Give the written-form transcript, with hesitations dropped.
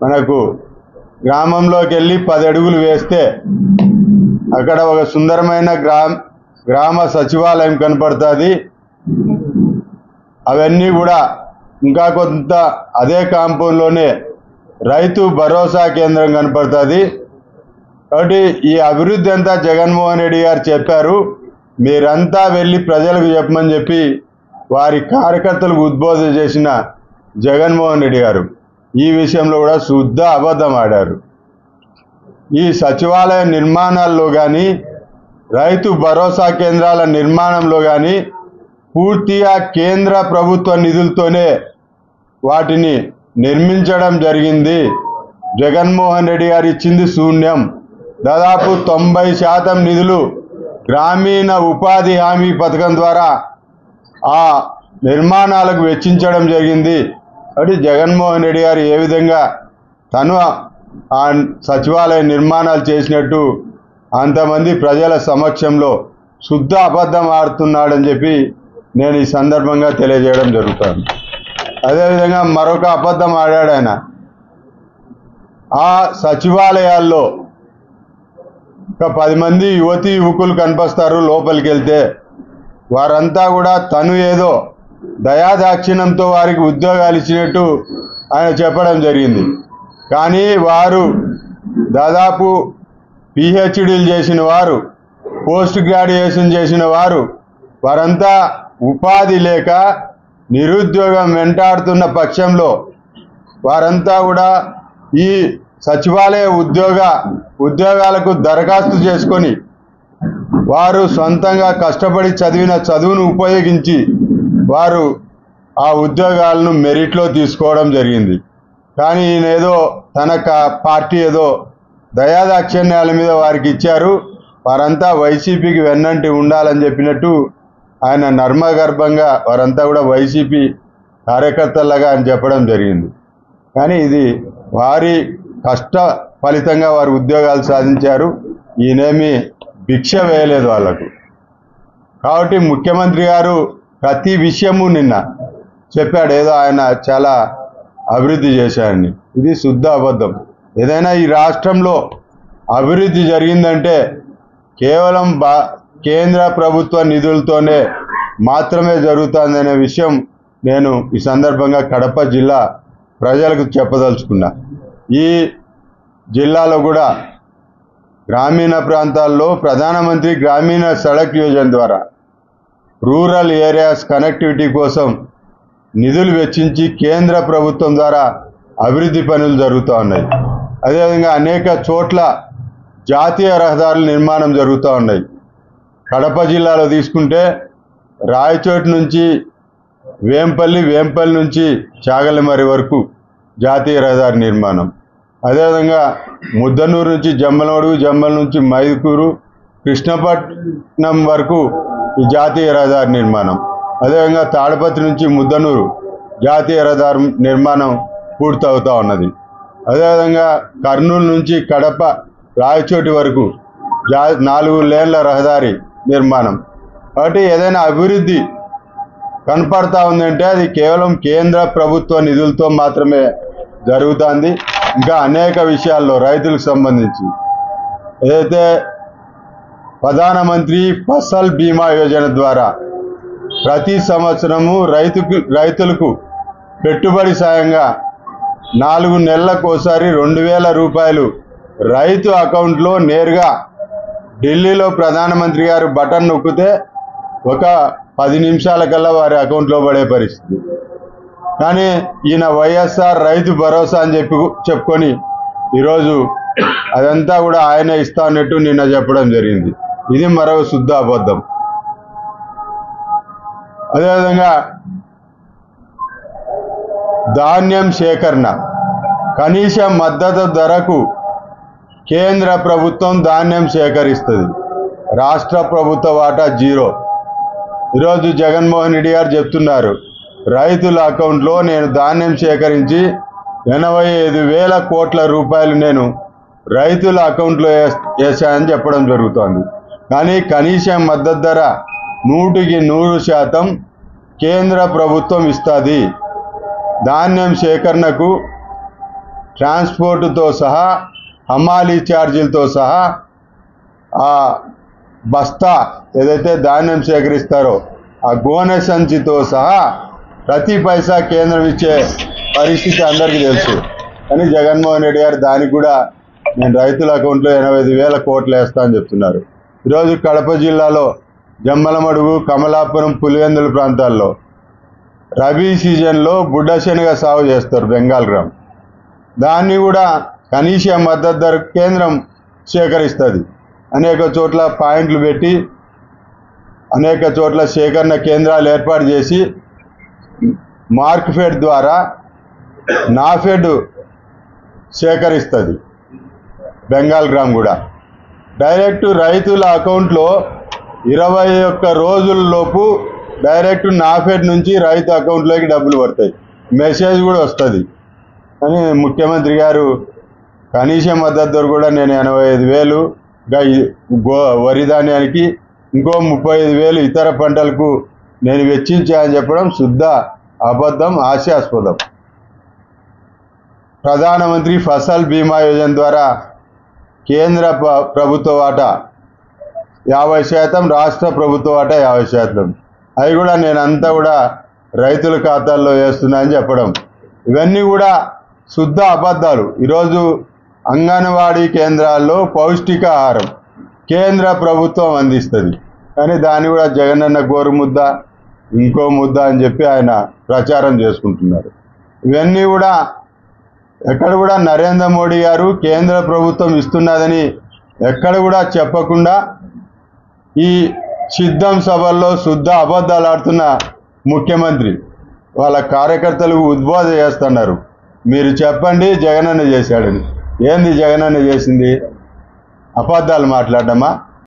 మనకు గ్రామంలోకి వెళ్ళి 10 అడుగులు వేస్తే అక్కడ ఒక సుందరమైన గ్రామ సచివాలయం కనపడుతుంది. అవన్నీ కూడా ఇంకా కొంత అదే కాంపౌండ్లోనే రైతు భరోసా కేంద్రం కనపడుతుంది. కాబట్టి ఈ అభివృద్ధి అంతా జగన్మోహన్ రెడ్డి గారు చెప్పారు. మీరంతా వెళ్ళి ప్రజలకు చెప్పమని చెప్పి వారి కార్యకర్తలకు ఉద్బోధన చేసిన జగన్మోహన్ రెడ్డి గారు ఈ విషయంలో కూడా శుద్ధ అబద్ధం ఆడారు. ఈ సచివాలయ నిర్మాణాల్లో కానీ రైతు భరోసా కేంద్రాల నిర్మాణంలో కానీ పూర్తిగా కేంద్ర ప్రభుత్వ నిధులతోనే వాటిని నిర్మించడం జరిగింది. జగన్మోహన్ రెడ్డి గారు ఇచ్చింది శూన్యం. దాదాపు 90% నిధులు గ్రామీణ ఉపాధి హామీ పథకం ద్వారా ఆ నిర్మాణాలకు వెచ్చించడం జరిగింది. కాబట్టి జగన్మోహన్ రెడ్డి గారు ఏ విధంగా తను ఆ సచివాలయ నిర్మాణాలు చేసినట్టు అంతమంది ప్రజల సమక్షంలో శుద్ధ అబద్ధం ఆడుతున్నాడని చెప్పి నేను ఈ సందర్భంగా తెలియజేయడం జరుగుతుంది. అదేవిధంగా మరొక అబద్ధం ఆడాడు ఆయన. ఆ సచివాలయాల్లో ఒక 10 మంది యువతీ యువకులు కనిపిస్తారు. లోపలికి వెళ్తే వారంతా కూడా తను ఏదో దయాదాక్షిణ్యంతో వారికి ఉద్యోగాలు ఇచ్చినట్టు ఆయన చెప్పడం జరిగింది. కానీ వారు దాదాపు పిహెచ్డీలు చేసిన వారు, పోస్ట్ గ్రాడ్యుయేషన్ చేసిన వారు, వారంతా ఉపాధి లేక నిరుద్యోగం వెంటాడుతున్న పక్షంలో వారంతా కూడా ఈ సచివాలయ ఉద్యోగాలకు దరఖాస్తు చేసుకొని వారు సొంతంగా కష్టపడి చదివిన చదువును ఉపయోగించి వారు ఆ ఉద్యోగాలను మెరిట్లో తీసుకోవడం జరిగింది. కానీ ఈయన ఏదో తన పార్టీ ఏదో దయాదాక్షిణ్యాల మీద వారికి ఇచ్చారు, వారంతా వైసీపీకి వెన్నంటి ఉండాలని చెప్పినట్టు ఆయన నర్మగర్భంగా వారంతా కూడా వైసీపీ కార్యకర్తలాగా అని చెప్పడం జరిగింది. కానీ ఇది వారి కష్ట ఫలితంగా వారు ఉద్యోగాలు సాధించారు. ఈయనేమి భిక్ష వేయలేదు వాళ్ళకు. కాబట్టి ముఖ్యమంత్రి గారు ప్రతి విషయము నిన్న చెప్పాడు ఏదో ఆయన చాలా అభివృద్ధి చేశాడని. ఇది శుద్ధ అబద్ధం. ఏదైనా ఈ రాష్ట్రంలో అభివృద్ధి జరిగిందంటే కేవలం కేంద్ర ప్రభుత్వ నిధులతోనే మాత్రమే జరుగుతుందనే విషయం నేను ఈ సందర్భంగా కడప జిల్లా ప్రజలకు చెప్పదలుచుకున్నా. ఈ జిల్లాలో కూడా గ్రామీణ ప్రాంతాల్లో ప్రధానమంత్రి గ్రామీణ సడక్ యోజన ద్వారా రూరల్ ఏరియాస్ కనెక్టివిటీ కోసం నిధులు వెచ్చించి కేంద్ర ప్రభుత్వం ద్వారా అభివృద్ధి పనులు జరుగుతూ ఉన్నాయి. అదేవిధంగా అనేక చోట్ల జాతీయ రహదారుల నిర్మాణం జరుగుతూ ఉన్నాయి. కడప జిల్లాలో తీసుకుంటే రాయచోటి నుంచి వేంపల్లి నుంచి చాగలమరి వరకు జాతీయ రహదారి నిర్మాణం. అదేవిధంగా ముద్దనూరు నుంచి జమ్మలమడుగు, జమ్మల నుంచి మైదుకూరు, కృష్ణపట్నం వరకు ఈ జాతీయ రహదారి నిర్మాణం. అదేవిధంగా తాడపత్రి నుంచి ముద్దనూరు జాతీయ రహదారి నిర్మాణం పూర్తవుతూ ఉన్నది. అదేవిధంగా కర్నూలు నుంచి కడప రాయచోటి వరకు 4 లేన్ల రహదారి నిర్మాణం. కాబట్టి ఏదైనా అభివృద్ధి కనపడతా ఉందంటే అది కేవలం కేంద్ర ప్రభుత్వ నిధులతో మాత్రమే జరుగుతుంది. ఇంకా అనేక విషయాల్లో రైతులకు సంబంధించి ఏదైతే ప్రధానమంత్రి ఫసల్ బీమా యోజన ద్వారా ప్రతి సంవత్సరము రైతులకు పెట్టుబడి సాయంగా 4 నెలలకు ఒకసారి 2000 రూపాయలు రైతు అకౌంట్లో నేరుగా ఢిల్లీలో ప్రధానమంత్రి గారు బటన్ నొక్కితే ఒక 10 నిమిషాల కల్లా వారి అకౌంట్లో పడే పరిస్థితి. కానీ ఈయన వైఎస్ఆర్ రైతు భరోసా అని చెప్పుకొని ఈరోజు అదంతా కూడా ఆయన ఇస్తా అన్నట్టు నిన్న చెప్పడం జరిగింది. ఇది మరొక శుద్ధ అబద్ధం. అదేవిధంగా ధాన్యం సేకరణ కనీస మద్దతు ధరకు కేంద్ర ప్రభుత్వం ధాన్యం సేకరిస్తుంది, రాష్ట్ర ప్రభుత్వ వాటా 0. ఈరోజు జగన్మోహన్ రెడ్డి గారు చెప్తున్నారు రైతుల అకౌంట్లో నేను ధాన్యం సేకరించి 85,000 కోట్ల రూపాయలు నేను రైతుల అకౌంట్లో వేసానని చెప్పడం జరుగుతోంది. కానీ కనీస మద్దతు ధర 100% కేంద్ర ప్రభుత్వం ఇస్తుంది. ధాన్యం సేకరణకు ట్రాన్స్పోర్టుతో సహా హమాలీ ఛార్జీలతో సహా ఆ బస్తా ఏదైతే ధాన్యం సేకరిస్తారో ఆ గోనె సంచితో సహా ప్రతి పైసా కేంద్రం ఇచ్చే పరిస్థితి అందరికీ తెలుసు. కానీ జగన్మోహన్ రెడ్డి గారు దానికి కూడా నేను రైతుల అకౌంట్లో 85,000 కోట్లు వేస్తా అని చెప్తున్నారు. ఈరోజు కడప జిల్లాలో జమ్మలమడుగు, కమలాపురం, పులివెందుల ప్రాంతాల్లో రబీ సీజన్లో బుడ్డ శనగ సాగు చేస్తారు బెంగాల్ గ్రామ్. దాన్ని కూడా కనీస మద్దతు ధర కేంద్రం సేకరిస్తుంది. అనేక చోట్ల పాయింట్లు పెట్టి అనేక చోట్ల సేకరణ కేంద్రాలు ఏర్పాటు చేసి మార్క్ఫెడ్ ద్వారా నాఫెడ్ సేకరిస్తుంది బెంగాల్ గ్రామ్ కూడా. డైరెక్ట్ రైతుల అకౌంట్లో 21 రోజుల్లోపు డైరెక్ట్ నాఫెడ్ నుంచి రైతు అకౌంట్లోకి డబ్బులు పడతాయి, మెసేజ్ కూడా వస్తుంది. అని ముఖ్యమంత్రి గారు కనీస మద్దతు ధర కూడా నేను 85,000 వరి ధాన్యానికి, ఇంకో 35,000 ఇతర పంటలకు నేను వెచ్చించానని చెప్పడం శుద్ధ అబద్ధం, హాస్యాస్పదం. ప్రధానమంత్రి ఫసల్ బీమా యోజన ద్వారా కేంద్ర ప్రభుత్వ వాటా 50%, రాష్ట్ర ప్రభుత్వ వాటా 50%. అవి కూడా నేనంతా కూడా రైతుల ఖాతాల్లో వేస్తున్నా అని చెప్పడం, ఇవన్నీ కూడా శుద్ధ అబద్ధాలు. ఈరోజు అంగన్వాడీ కేంద్రాల్లో పౌష్టికాహారం కేంద్ర ప్రభుత్వం అందిస్తుంది, కానీ దాన్ని కూడా జగనన్న గోరు ముద్ద, ఇంకో ముద్ద అని చెప్పి ఆయన ప్రచారం చేసుకుంటున్నారు. ఇవన్నీ కూడా ఎక్కడ కూడా నరేంద్ర మోడీ గారు కేంద్ర ప్రభుత్వం ఇస్తున్నదని ఎక్కడ కూడా చెప్పకుండా ఈ సిద్ధం సభల్లో శుద్ధ అబద్ధాలు ఆడుతున్న ముఖ్యమంత్రి వాళ్ళ కార్యకర్తలకు ఉద్బోధ చేస్తున్నారు. మీరు చెప్పండి జగనన్న చేశాడని. ఏంది జగనన్న చేసింది? అబద్ధాలు మాట్లాడడమా?